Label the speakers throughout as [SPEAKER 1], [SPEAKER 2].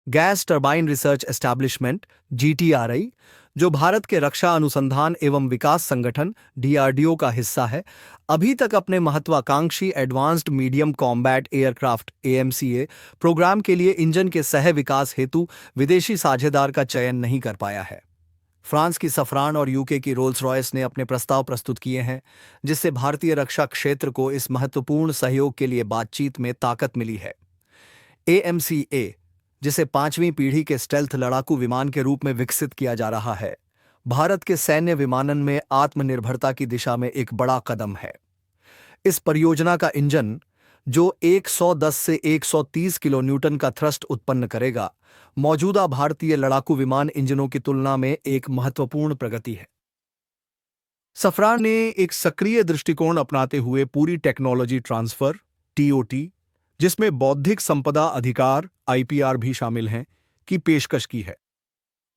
[SPEAKER 1] Gas turbine research establishment (जीटीआरआई), जो भारत के रक्षा अनुसंधान एवं विकास संगठन (डीआरडीओ) का हिस्सा है, अभी तक अपने महत्वाकांक्षी एडवांस्ड मीडियम कॉम्बैट एयरक्राफ्ट (एएमसीए) प्रोग्राम के लिए इंजन के सह विकास हेतु विदेशी साझेदार का चयन नहीं कर पाया है। फ्रांस की सफरान और यूके की रोल्स रॉयस ने अपने प्रस्ताव प्रस्तुत किए हैं, जिससे भारतीय रक्षा क्षेत्र को इस महत्वपूर्ण सहयोग के लिए बातचीत में ताकत मिली है। एएमसीए, जिसे पांचवीं पीढ़ी के स्टेल्थ लड़ाकू विमान के रूप में विकसित किया जा रहा है, भारत के सैन्य विमानन में आत्मनिर्भरता की दिशा में एक बड़ा कदम है। इस परियोजना का इंजन, जो 110 से 130 किलो न्यूटन का थ्रस्ट उत्पन्न करेगा, मौजूदा भारतीय लड़ाकू विमान इंजनों की तुलना में एक महत्वपूर्ण प्रगति है। सफरान ने एक सक्रिय दृष्टिकोण अपनाते हुए पूरी टेक्नोलॉजी ट्रांसफर (टीओटी), जिसमें बौद्धिक संपदा अधिकार (आईपीआर) भी शामिल हैं, की पेशकश की है।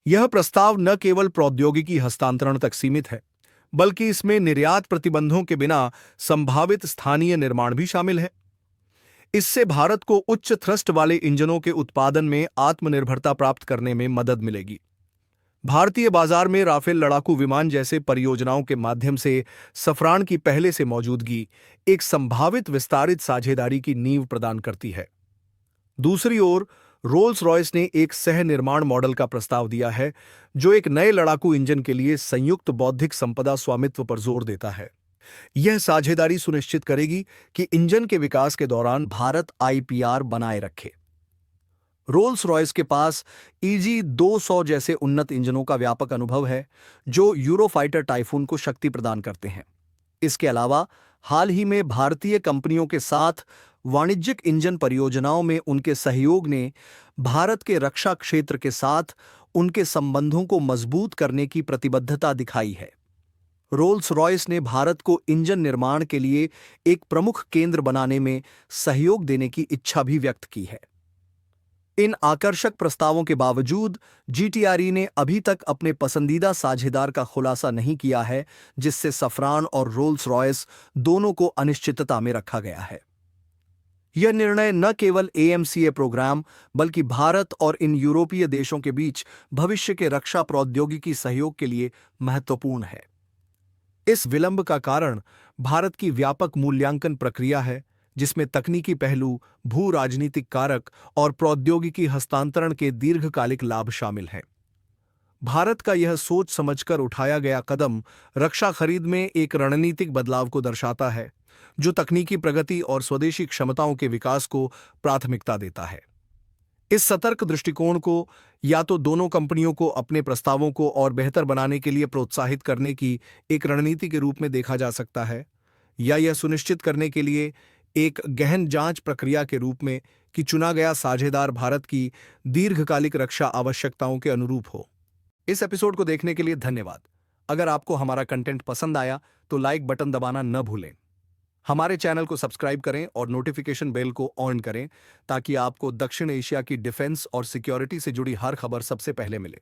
[SPEAKER 1] यह प्रस्ताव न केवल प्रौद्योगिकी हस्तांतरण तक सीमित है, बल्कि इसमें निर्यात प्रतिबंधों के बिना संभावित स्थानीय निर्माण भी शामिल है। इससे भारत को उच्च थ्रस्ट वाले इंजनों के उत्पादन में आत्मनिर्भरता प्राप्त करने में मदद मिलेगी। भारतीय बाजार में राफेल लड़ाकू विमान जैसे परियोजनाओं के माध्यम से सफरान की पहले से मौजूदगी एक संभावित विस्तारित साझेदारी की नींव प्रदान करती है। दूसरी ओर, रोल्स रॉयस ने एक सह निर्माण मॉडल का प्रस्ताव दिया है, जो एक नए लड़ाकू इंजन के लिए संयुक्त बौद्धिक संपदा स्वामित्व पर जोर देता है। यह साझेदारी सुनिश्चित करेगी कि इंजन के विकास के दौरान भारत आईपीआर बनाए रखे। रोल्स रॉयस के पास EG-200 जैसे उन्नत इंजनों का व्यापक अनुभव है, जो यूरोफाइटर टाइफून को शक्ति प्रदान करते हैं। इसके अलावा हाल ही में भारतीय कंपनियों के साथ वाणिज्यिक इंजन परियोजनाओं में उनके सहयोग ने भारत के रक्षा क्षेत्र के साथ उनके संबंधों को मजबूत करने की प्रतिबद्धता दिखाई है। रोल्स रॉयस ने भारत को इंजन निर्माण के लिए एक प्रमुख केंद्र बनाने में सहयोग देने की इच्छा भी व्यक्त की है। इन आकर्षक प्रस्तावों के बावजूद जीटीआरई ने अभी तक अपने पसंदीदा साझेदार का खुलासा नहीं किया है, जिससे सफरान और रोल्स रॉयस दोनों को अनिश्चितता में रखा गया है। यह निर्णय न केवल एएमसीए प्रोग्राम, बल्कि भारत और इन यूरोपीय देशों के बीच भविष्य के रक्षा प्रौद्योगिकी सहयोग के लिए महत्वपूर्ण है। इस विलंब का कारण भारत की व्यापक मूल्यांकन प्रक्रिया है, जिसमें तकनीकी पहलू, भू राजनीतिक कारक और प्रौद्योगिकी हस्तांतरण के दीर्घकालिक लाभ शामिल हैं। भारत का यह सोच समझकर उठाया गया कदम रक्षा खरीद में एक रणनीतिक बदलाव को दर्शाता है, जो तकनीकी प्रगति और स्वदेशी क्षमताओं के विकास को प्राथमिकता देता है। इस सतर्क दृष्टिकोण को या तो दोनों कंपनियों को अपने प्रस्तावों को और बेहतर बनाने के लिए प्रोत्साहित करने की एक रणनीति के रूप में देखा जा सकता है, या यह सुनिश्चित करने के लिए एक गहन जांच प्रक्रिया के रूप में कि चुना गया साझेदार भारत की दीर्घकालिक रक्षा आवश्यकताओं के अनुरूप हो। इस एपिसोड को देखने के लिए धन्यवाद। अगर आपको हमारा कंटेंट पसंद आया तो लाइक बटन दबाना न भूलें। हमारे चैनल को सब्सक्राइब करें और नोटिफिकेशन बेल को ऑन करें, ताकि आपको दक्षिण एशिया की डिफेंस और सिक्योरिटी से जुड़ी हर खबर सबसे पहले मिले।